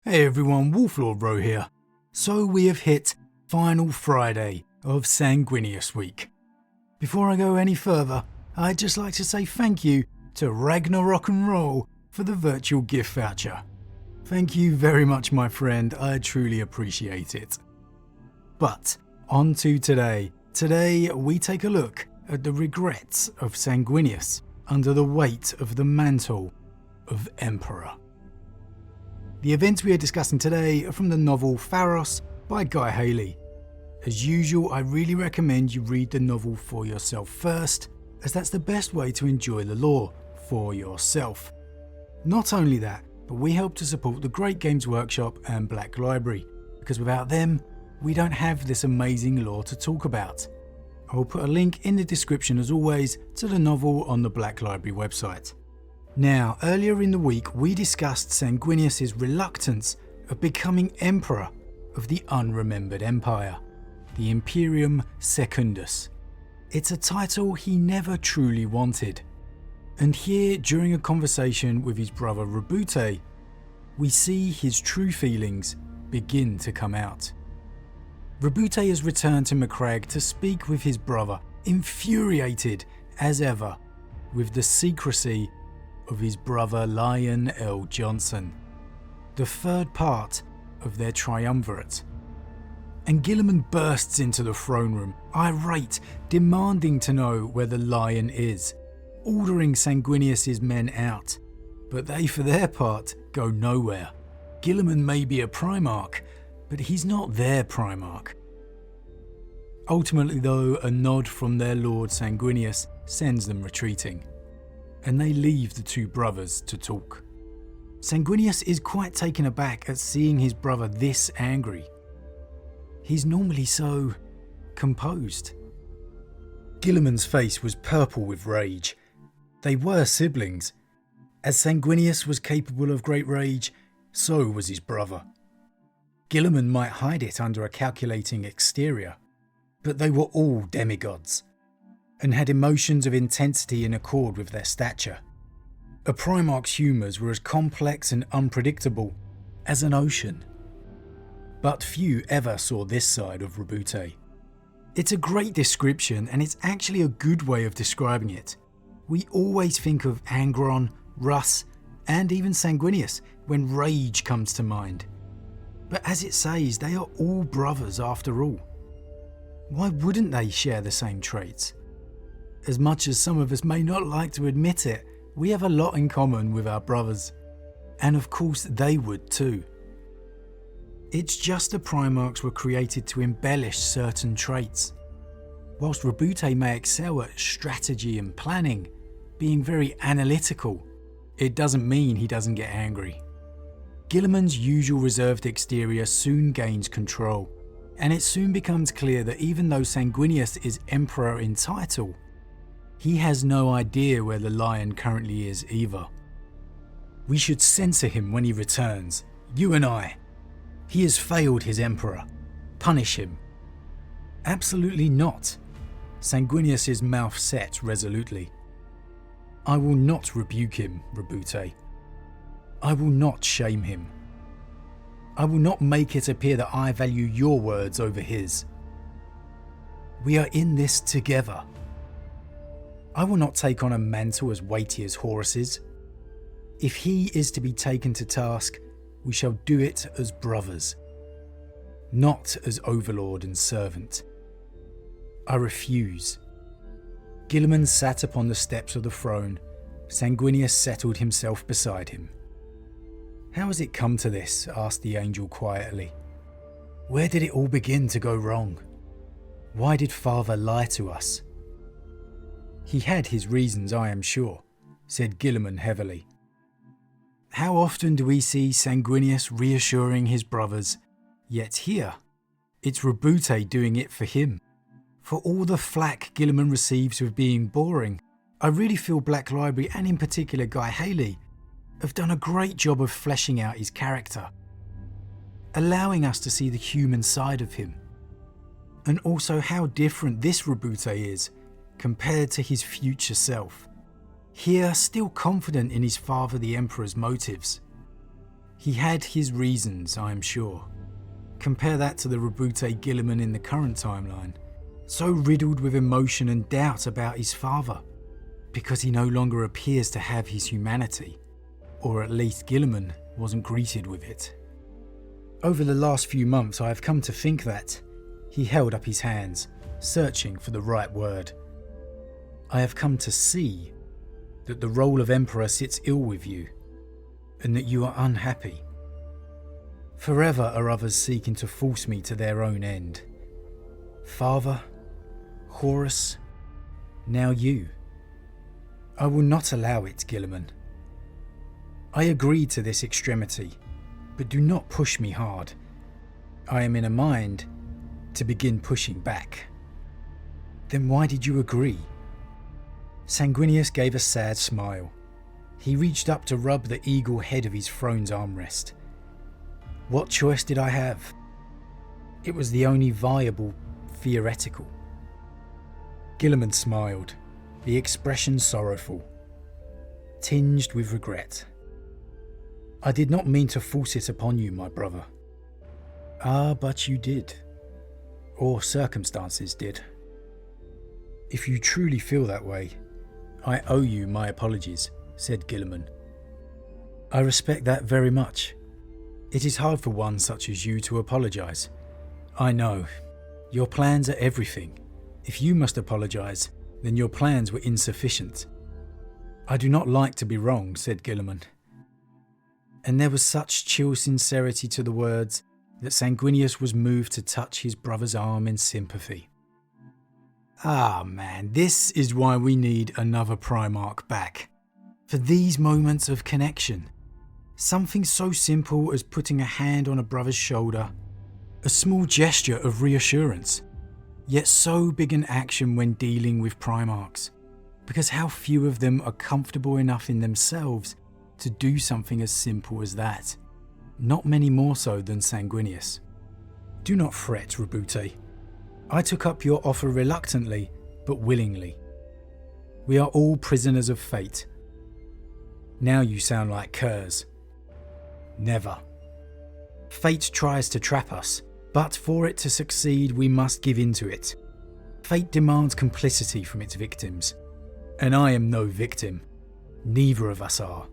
Hey everyone, Wolf Lord Rho here. So we have hit final Friday of Sanguinius week. Before I go any further, I'd just like to say thank you to Rock and Roll for the virtual gift voucher. Thank you very much, my friend, I truly appreciate it. But on to today. Today we take a look at the regrets of Sanguinius under the weight of the mantle of Emperor. The events we are discussing today are from the novel Pharos by Guy Haley. As usual, I really recommend you read the novel for yourself first, as that's the best way to enjoy the lore for yourself. Not only that, but we help to support the great Games Workshop and Black Library, because without them, we don't have this amazing lore to talk about. I will put a link in the description as always to the novel on the Black Library website. Now, earlier in the week we discussed Sanguinius' reluctance of becoming Emperor of the Unremembered Empire, the Imperium Secundus. It's a title he never truly wanted. And here, during a conversation with his brother Roboute, we see his true feelings begin to come out. Roboute has returned to Macragge to speak with his brother, infuriated as ever with the secrecy of his brother Lion L. Johnson, the third part of their triumvirate. And Guilliman bursts into the throne room, irate, demanding to know where the Lion is, ordering Sanguinius' men out, but they for their part go nowhere. Guilliman may be a primarch, but he's not their primarch. Ultimately though, a nod from their lord Sanguinius sends them retreating, and they leave the two brothers to talk. Sanguinius is quite taken aback at seeing his brother this angry. He's normally so composed. Guilliman's face was purple with rage. They were siblings. As Sanguinius was capable of great rage, so was his brother. Guilliman might hide it under a calculating exterior, but they were all demigods, and had emotions of intensity in accord with their stature. A primarch's humours were as complex and unpredictable as an ocean. But few ever saw this side of Roboute. It's a great description, and it's actually a good way of describing it. We always think of Angron, Russ, and even Sanguinius when rage comes to mind. But as it says, they are all brothers after all. Why wouldn't they share the same traits? As much as some of us may not like to admit it, we have a lot in common with our brothers. And of course they would too. It's just the primarchs were created to embellish certain traits. Whilst Roboute may excel at strategy and planning, being very analytical, it doesn't mean he doesn't get angry. Guilliman's usual reserved exterior soon gains control, and it soon becomes clear that even though Sanguinius is Emperor in title, he has no idea where the Lion currently is either. We should censor him when he returns, you and I. He has failed his Emperor. Punish him. Absolutely not. Sanguinius' mouth set resolutely. I will not rebuke him, Roboute. I will not shame him. I will not make it appear that I value your words over his. We are in this together. I will not take on a mantle as weighty as Horus's. If he is to be taken to task, we shall do it as brothers, not as overlord and servant. I refuse. Guilliman sat upon the steps of the throne. Sanguinius settled himself beside him. How has it come to this? Asked the angel quietly. Where did it all begin to go wrong? Why did Father lie to us? He had his reasons, I am sure, said Guilliman heavily. How often do we see Sanguinius reassuring his brothers, yet here, it's Roboute doing it for him. For all the flack Guilliman receives with being boring, I really feel Black Library, and in particular Guy Haley, have done a great job of fleshing out his character, allowing us to see the human side of him, and also how different this Roboute is compared to his future self. Here, still confident in his father the Emperor's motives, He had his reasons, I am sure. Compare that to the Roboute Guilliman in the current timeline, so riddled with emotion and doubt about his father, because he no longer appears to have his humanity, or at least Guilliman wasn't greeted with it. Over the last few months I have come to think that, he held up his hands, searching for the right word. I have come to see that the role of Emperor sits ill with you, and that you are unhappy. Forever are others seeking to force me to their own end. Father, Horus, now you. I will not allow it, Guilliman. I agreed to this extremity, but do not push me hard. I am in a mind to begin pushing back. Then why did you agree? Sanguinius gave a sad smile. He reached up to rub the eagle head of his throne's armrest. What choice did I have? It was the only viable, theoretical. Guilliman smiled, the expression sorrowful, tinged with regret. I did not mean to force it upon you, my brother. Ah, but you did. Or circumstances did. If you truly feel that way, I owe you my apologies, said Guilliman. I respect that very much. It is hard for one such as you to apologise. I know. Your plans are everything. If you must apologise, then your plans were insufficient. I do not like to be wrong, said Guilliman. And there was such chill sincerity to the words that Sanguinius was moved to touch his brother's arm in sympathy. Ah man, this is why we need another Primarch back. For these moments of connection. Something so simple as putting a hand on a brother's shoulder. A small gesture of reassurance. Yet so big an action when dealing with Primarchs. Because how few of them are comfortable enough in themselves to do something as simple as that. Not many more so than Sanguinius. Do not fret, Roboute. I took up your offer reluctantly, but willingly. We are all prisoners of fate. Now you sound like curs. Never. Fate tries to trap us, but for it to succeed we must give in to it. Fate demands complicity from its victims. And I am no victim. Neither of us are.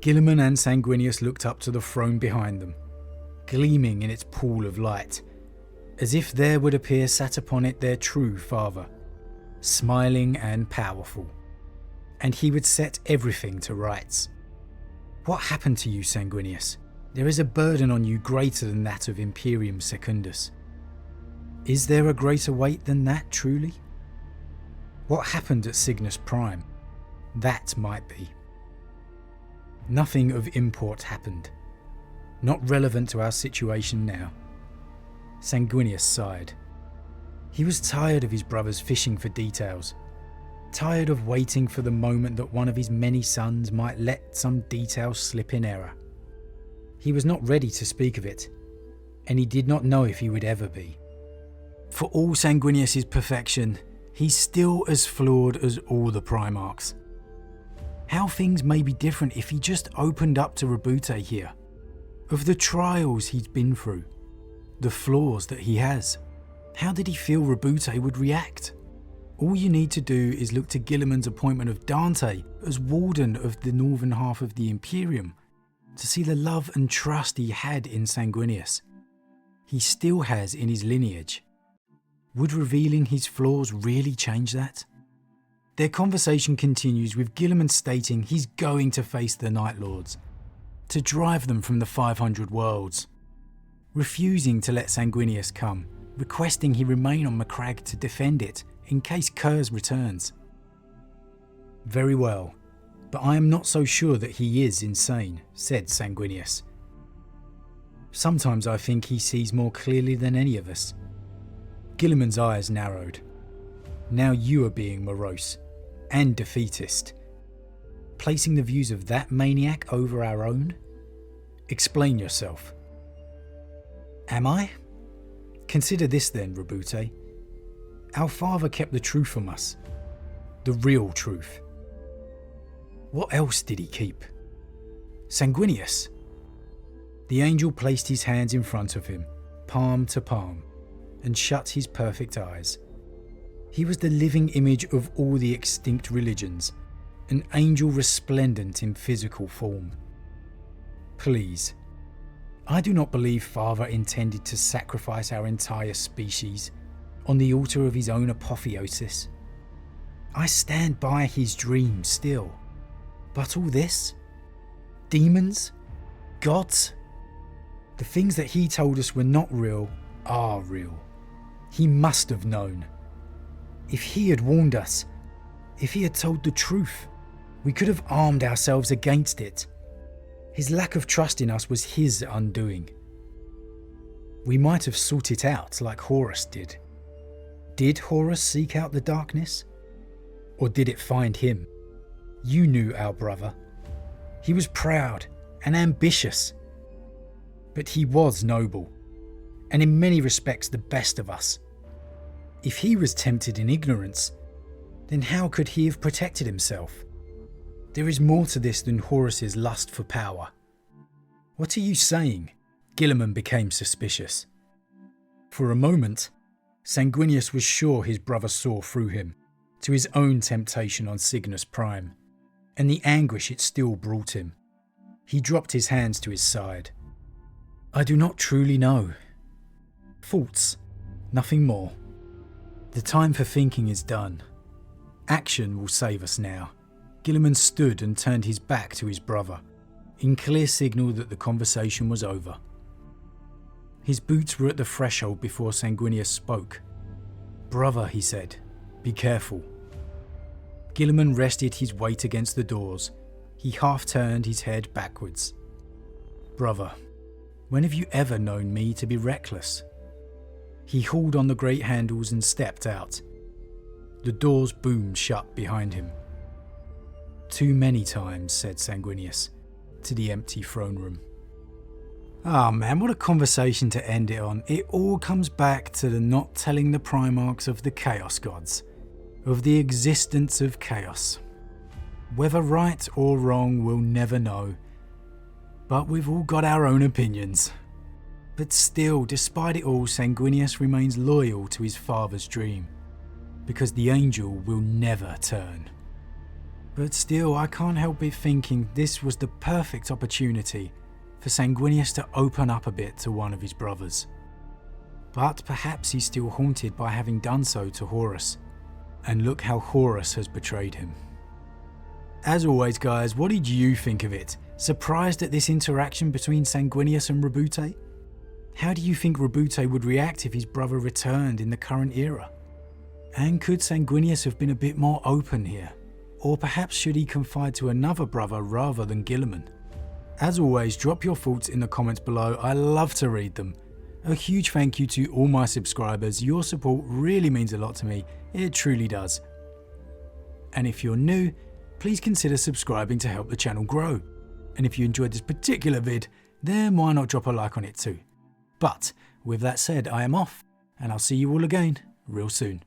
Guilliman and Sanguinius looked up to the throne behind them, gleaming in its pool of light, as if there would appear sat upon it their true father, smiling and powerful, and he would set everything to rights. What happened to you, Sanguinius? There is a burden on you greater than that of Imperium Secundus. Is there a greater weight than that, truly? What happened at Cygnus Prime? That might be. Nothing of import happened. Not relevant to our situation now. Sanguinius sighed. He was tired of his brothers fishing for details. Tired of waiting for the moment that one of his many sons might let some detail slip in error. He was not ready to speak of it, and he did not know if he would ever be. For all Sanguinius' perfection, he's still as flawed as all the Primarchs. How things may be different if he just opened up to Roboute here. Of the trials he's been through. The flaws that he has. How did he feel Roboute would react? All you need to do is look to Guilliman's appointment of Dante as warden of the northern half of the Imperium to see the love and trust he had in Sanguinius. He still has in his lineage. Would revealing his flaws really change that? Their conversation continues with Guilliman stating he's going to face the Night Lords, to drive them from the 500 worlds, refusing to let Sanguinius come, requesting he remain on Macragge to defend it in case Kurz returns. Very well, but I am not so sure that he is insane, said Sanguinius. Sometimes I think he sees more clearly than any of us. Guilliman's eyes narrowed. Now you are being morose and defeatist, placing the views of that maniac over our own? Explain yourself. Am I? Consider this then, Roboute. Our father kept the truth from us. The real truth. What else did he keep? Sanguinius. The angel placed his hands in front of him, palm to palm, and shut his perfect eyes. He was the living image of all the extinct religions, an angel resplendent in physical form. Please, I do not believe Father intended to sacrifice our entire species on the altar of his own apotheosis. I stand by his dream still. But all this? Demons? Gods? The things that he told us were not real are real. He must have known. If he had warned us, if he had told the truth, we could have armed ourselves against it. His lack of trust in us was his undoing. We might have sought it out like Horus did. Did Horus seek out the darkness? Or did it find him? You knew our brother. He was proud and ambitious. But he was noble, and in many respects the best of us. If he was tempted in ignorance, then how could he have protected himself? There is more to this than Horus's lust for power. What are you saying? Guilliman became suspicious. For a moment, Sanguinius was sure his brother saw through him, to his own temptation on Cygnus Prime, and the anguish it still brought him. He dropped his hands to his side. I do not truly know. Thoughts, nothing more. The time for thinking is done. Action will save us now. Guilliman stood and turned his back to his brother, in clear signal that the conversation was over. His boots were at the threshold before Sanguinius spoke. Brother, he said, be careful. Guilliman rested his weight against the doors. He half turned his head backwards. Brother, when have you ever known me to be reckless? He hauled on the great handles and stepped out. The doors boomed shut behind him. Too many times, said Sanguinius, to the empty throne room. Ah man, what a conversation to end it on. It all comes back to the not telling the primarchs of the chaos gods, of the existence of chaos. Whether right or wrong, we'll never know. But we've all got our own opinions. But still, despite it all, Sanguinius remains loyal to his father's dream, because the angel will never turn. But still, I can't help but thinking this was the perfect opportunity for Sanguinius to open up a bit to one of his brothers. But perhaps he's still haunted by having done so to Horus, and look how Horus has betrayed him. As always guys, what did you think of it? Surprised at this interaction between Sanguinius and Roboute? How do you think Roboute would react if his brother returned in the current era? And could Sanguinius have been a bit more open here? Or perhaps should he confide to another brother rather than Guilliman? As always, drop your thoughts in the comments below, I love to read them. A huge thank you to all my subscribers, your support really means a lot to me, it truly does. And if you're new, please consider subscribing to help the channel grow. And if you enjoyed this particular vid, then why not drop a like on it too. But with that said, I am off, and I'll see you all again real soon.